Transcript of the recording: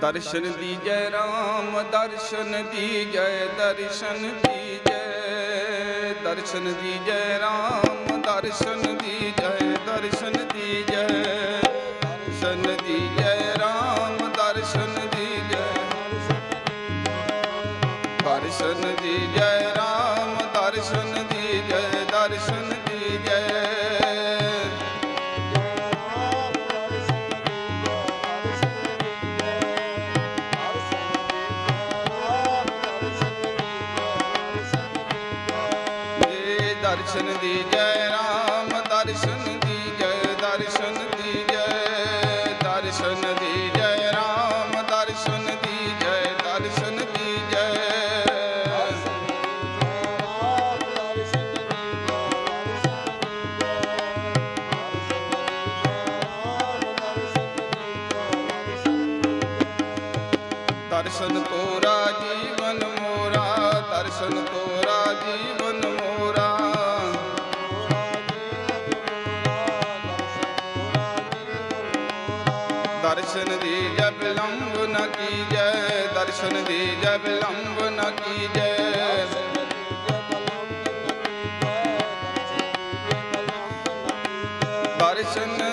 ਦਰਸ਼ਨ ਦੀਜੈ ਰਾਮ ਦਰਸ਼ਨ ਦੀਜੈ ਦਰਸ਼ਨ ਦੀਜੈ ਦਰਸ਼ਨ ਦੀਜੈ ਰਾਮ ਦਰਸ਼ਨ ਦੀਜੈ ਦਰਸ਼ਨ ਦੀਜੈ ਦਰਸ਼ਨ ਦੀਜੈ ਰਾਮ ਦਰਸ਼ਨ ਦੀਜੈ ਦਰਸ਼ਨ ਦੀਜੈ ਰਾਮ ਦਰਸ਼ਨ ਦੀਜੈ ਦਰਸ਼ਨ ਦੀਜੈ ਦਰਸ਼ਨ ਦੀਜੈ ਰਾਮ ਦਰਸ਼ਨ ਦੀਜੈ ਦਰਸ਼ਨ ਦੀਜੈ ਦਰਸ਼ਨ ਦੀਜੈ ਰਾਮ ਦਰਸ਼ਨ ਦੀਜੈ ਦਰਸ਼ਨ ਦੀਜੈ ਦਰਸ਼ਨ ਤੋਰਾ ਜੀਵਨ ਮੋਰਾ ਦਰਸ਼ਨ ਤੋਰਾ ਜੀਵਨ ਮੋਰਾ ਦਰਸ਼ਨ ਦੀਜੈ ਬਿਲੰਬ ਨ ਕੀਜੈ ਦਰਸ਼ਨ ਦੀਜੈ ਬਿਲੰਬ ਨ ਕੀਜੈ ਦਰਸ਼ਨ